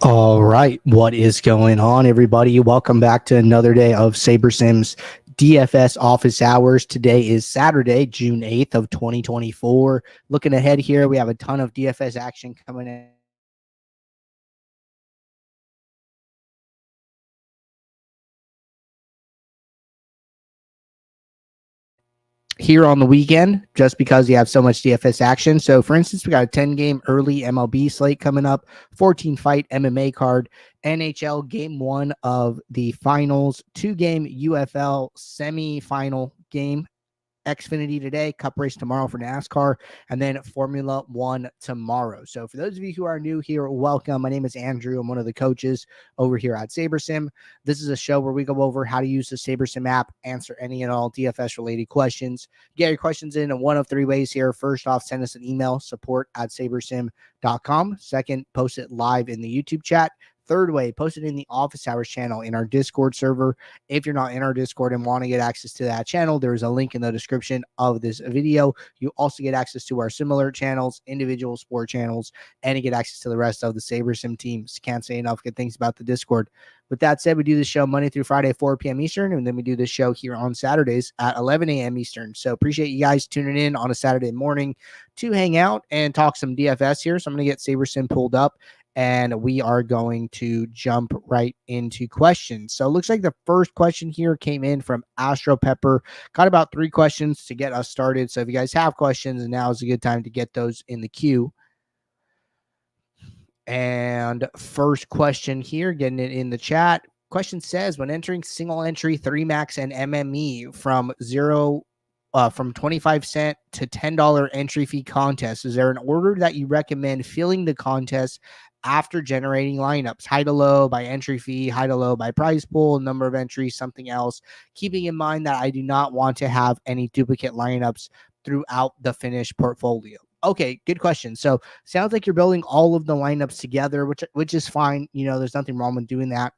All right, what is going on, everybody? Welcome back to another day of SaberSim's DFS office hours. Today is Saturday, June 8th of 2024. Looking ahead here, we have a ton of DFS action coming in. Here on the weekend, just because you have so much DFS action. So, for instance, we got a 10-game early MLB slate coming up, 14-fight MMA card, NHL Game 1 of the finals, 2-game UFL semi-final game, Xfinity today, Cup race tomorrow for NASCAR, and then Formula One tomorrow. So for those of you who are new here, welcome. My name is Andrew. I'm one of the coaches over here at SaberSim. This is a show where we go over how to use the SaberSim app, answer any and all DFS related questions. Get your questions in one of three ways here. First off, send us an email, support@sabersim.com. Second, post it live in the YouTube chat. Third way, post it in the office hours channel in our Discord server. If you're not in our Discord and want to get access to that channel, there's a link in the description of this video. You also get access to our similar channels, individual sport channels, and you get access to the rest of the SaberSim teams. Can't say enough good things about the Discord. With that said, we do this show Monday through Friday, 4 p.m. Eastern, and then we do this show here on Saturdays at 11 a.m. Eastern. So appreciate you guys tuning in on a Saturday morning to hang out and talk some DFS here. So I'm going to get SaberSim pulled up, and we are going to jump right into questions. So it looks like the first question here came in from Astro Pepper. Got about 3 questions to get us started. So if you guys have questions, now is a good time to get those in the queue. And first question here, getting it in the chat. Question says, when entering single entry 3 max and MME from 25 cent to $10 entry fee contest, is there an order that you recommend filling the contest after generating lineups? High to low by entry fee, high to low by prize pool, number of entries, something else, keeping in mind that I do not want to have any duplicate lineups throughout the finished portfolio. Okay, good question. So sounds like you're building all of the lineups together, which is fine. You know, there's nothing wrong with doing that.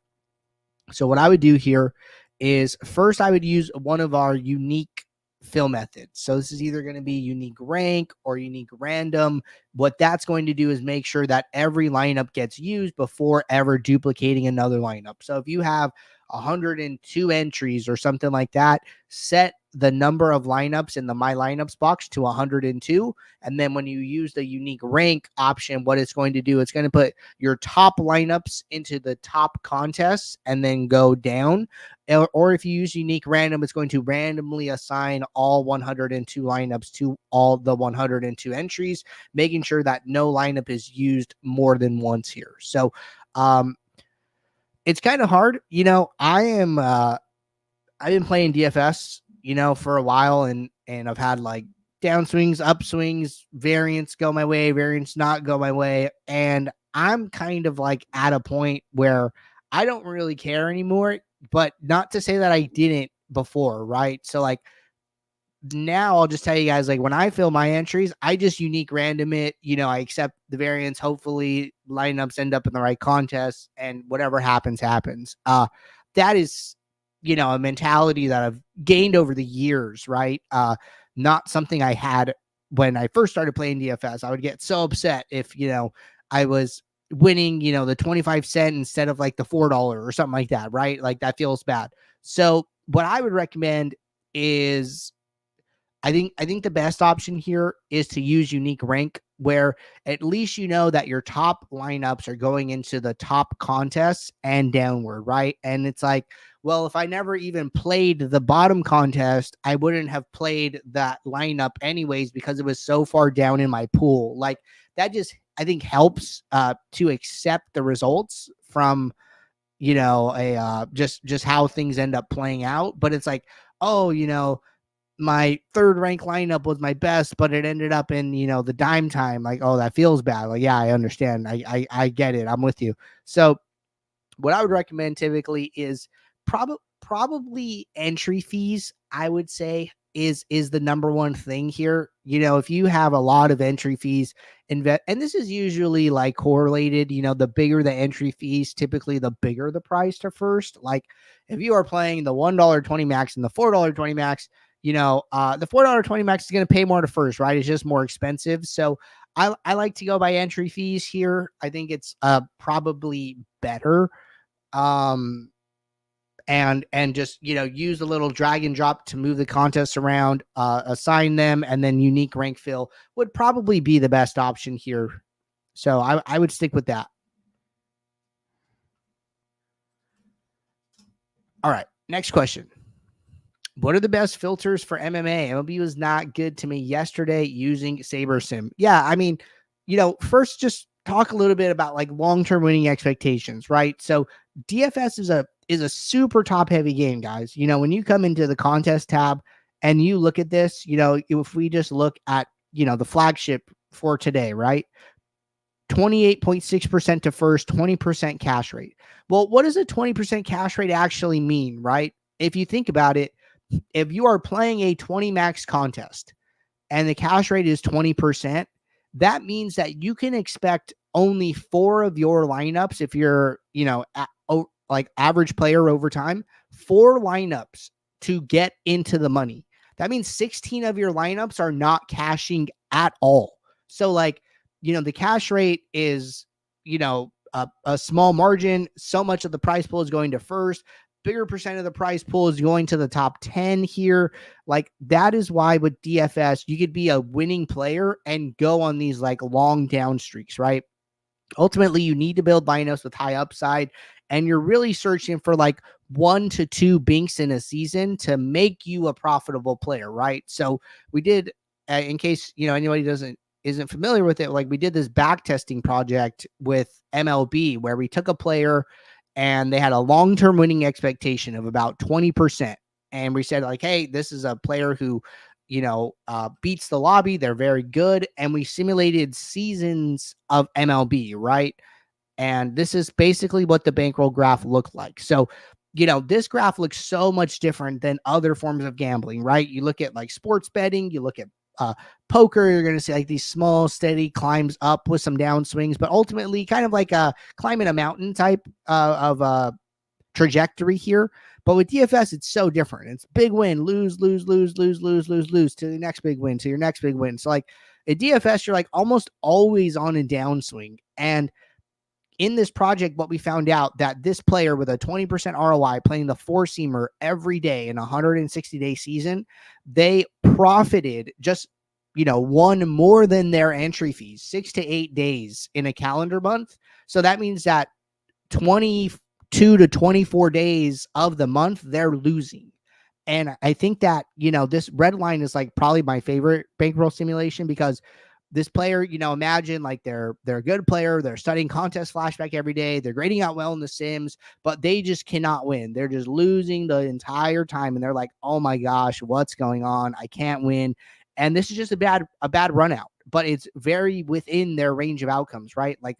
So what I would do here is first I would use one of our unique fill methods. So this is either going to be unique rank or unique random. What that's going to do is make sure that every lineup gets used before ever duplicating another lineup. So if you have 102 entries or something like that, set the number of lineups in the My Lineups box to 102. And then when you use the unique rank option, what it's going to do, it's going to put your top lineups into the top contests and then go down. Or if you use unique random, it's going to randomly assign all 102 lineups to all the 102 entries, making sure that no lineup is used more than once here. So it's kind of hard. You know, I've been playing DFS, you know, for a while, and I've had like down swings, up swings, variance go my way, variance not go my way. And I'm kind of like at a point where I don't really care anymore, but not to say that I didn't before, right? So like now I'll just tell you guys, like when I fill my entries, I just unique random it, you know, I accept the variance. Hopefully lineups end up in the right contest and whatever happens. That is, you know, a mentality that I've gained over the years, right? Not something I had when I first started playing DFS. I would get so upset if, you know, I was winning, you know, the 25 cent instead of like the $4 or something like that, right? Like that feels bad. So what I would recommend is I think the best option here is to use unique rank, where at least you know that your top lineups are going into the top contests and downward, right? And it's like, well, if I never even played the bottom contest, I wouldn't have played that lineup anyways because it was so far down in my pool. Like that just, I think, helps to accept the results from, you know, just how things end up playing out. But it's like, oh, you know, my third rank lineup was my best, but it ended up in, you know, the dime time. Like, oh, that feels bad. Like, yeah, I understand. I get it. I'm with you. So what I would recommend typically is probably entry fees, I would say is the number one thing here. You know, if you have a lot of entry fees, and this is usually like correlated, you know, the bigger the entry fees, typically the bigger the price to first. Like if you are playing the $1.20 max and the $4.20 max, you know, the $4.20 max is going to pay more to first, right? It's just more expensive. So I like to go by entry fees here. I think it's probably better. And just use a little drag and drop to move the contests around, assign them, and then unique rank fill would probably be the best option here. So I would stick with that. All right, next question. What are the best filters for MMA? MLB was not good to me yesterday using SaberSim. Yeah, I mean, first just talk a little bit about like long-term winning expectations, right? So DFS is a super top-heavy game, guys. When you come into the contest tab and you look at this, if we just look at, the flagship for today, right? 28.6% to first, 20% cash rate. Well, what does a 20% cash rate actually mean, right? If you think about it, if you are playing a 20 max contest and the cash rate is 20%, that means that you can expect only 4 of your lineups, if you're, like average player over time, 4 lineups to get into the money. That means 16 of your lineups are not cashing at all. So like, the cash rate is, a small margin. So much of the prize pool is going to first. Bigger percent of the prize pool is going to the top 10 here. Like, that is why with DFS, you could be a winning player and go on these like long down streaks, right? Ultimately, you need to build lineups with high upside, and you're really searching for like 1 to 2 binks in a season to make you a profitable player, right? So we did, in case anybody isn't familiar with it, like we did this back testing project with MLB where we took a player and they had a long-term winning expectation of about 20%. And we said like, hey, this is a player who, beats the lobby. They're very good. And we simulated seasons of MLB, right? And this is basically what the bankroll graph looked like. So, this graph looks so much different than other forms of gambling, right? You look at like sports betting, you look at poker, you're going to see like these small, steady climbs up with some downswings, but ultimately kind of like a climbing a mountain type of trajectory here. But with DFS, it's so different. It's big win, lose, lose, lose, lose, lose, lose, lose to the next big win, to your next big win. So like at DFS, you're like almost always on a downswing. And in this project, what we found out that this player with a 20% ROI playing the 4-seamer every day in a 160-day season, they profited just, won more than their entry fees, 6 to 8 days in a calendar month. So that means that 22 to 24 days of the month, they're losing. And I think that, this red line is like probably my favorite bankroll simulation, because this player, imagine like they're a good player. They're studying contest flashback every day. They're grading out well in the sims, but they just cannot win. They're just losing the entire time. And they're like, oh my gosh, what's going on? I can't win. And this is just a bad run out, but it's very within their range of outcomes, right? Like,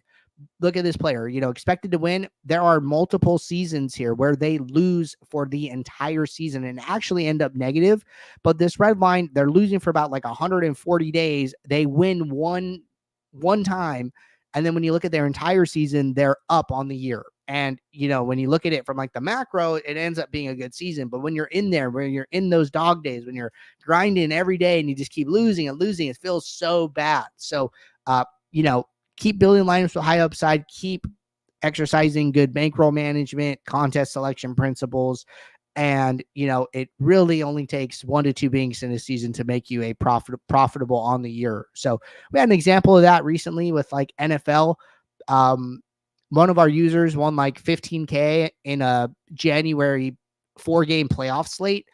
look at this player, expected to win. There are multiple seasons here where they lose for the entire season and actually end up negative. But this red line, they're losing for about like 140 days. They win one time. And then when you look at their entire season, they're up on the year. And, when you look at it from like the macro, it ends up being a good season. But when you're in there, when you're in those dog days, when you're grinding every day and you just keep losing and losing, it feels so bad. So, keep building lineups with high upside, keep exercising good bankroll management, contest selection principles. And, it really only takes 1 to 2 binks in a season to make you a profitable on the year. So we had an example of that recently with like NFL. One of our users won like 15K in a January 4-game playoff slate.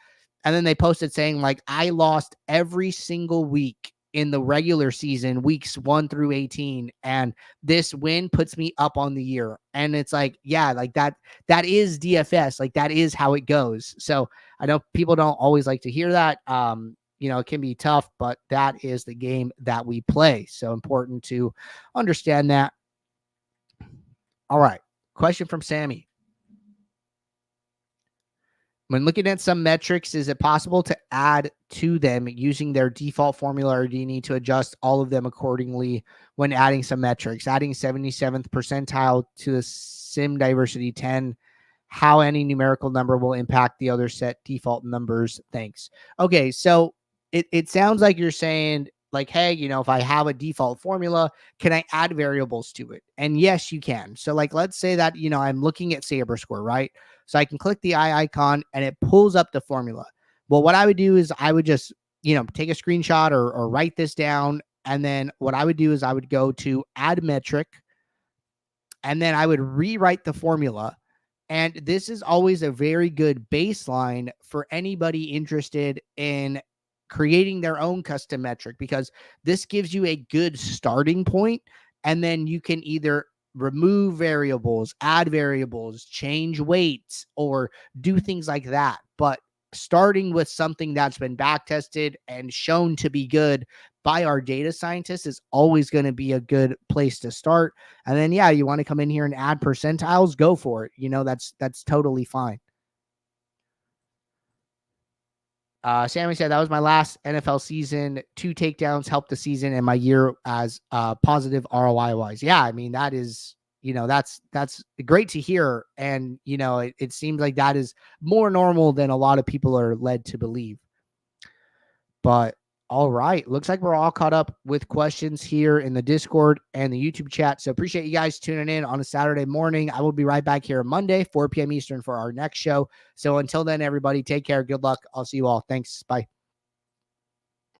And then they posted saying like, I lost every single week in the regular season, weeks 1 through 18. And this win puts me up on the year. And it's like, yeah, like that is DFS. Like that is how it goes. So I know people don't always like to hear that. It can be tough, but that is the game that we play. So important to understand that. All right. Question from Sammy. When looking at some metrics, is it possible to add to them using their default formula, or do you need to adjust all of them accordingly when adding some metrics? Adding 77th percentile to the sim diversity 10, how any numerical number will impact the other set default numbers? Thanks. Okay, so it sounds like you're saying like, hey, if I have a default formula, can I add variables to it? And yes, you can. So like, let's say that, I'm looking at Saber Score, right? So I can click the eye icon and it pulls up the formula. Well, what I would do is I would just, take a screenshot or write this down. And then what I would do is I would go to add metric, and then I would rewrite the formula. And this is always a very good baseline for anybody interested in creating their own custom metric, because this gives you a good starting point. And then you can either remove variables, add variables, change weights, or do things like that. But starting with something that's been back tested and shown to be good by our data scientists is always going to be a good place to start. And then, yeah, you want to come in here and add percentiles, go for it. That's totally fine. Sammy said that was my last NFL season. 2 takedowns helped the season and my year as positive ROI wise. Yeah, I mean, that is, that's great to hear. And, it seems like that is more normal than a lot of people are led to believe. But all right, looks like we're all caught up with questions here in the Discord and the YouTube chat. So appreciate you guys tuning in on a Saturday morning. I will be right back here Monday, 4 p.m. Eastern for our next show. So until then, everybody, take care. Good luck. I'll see you all. Thanks. Bye.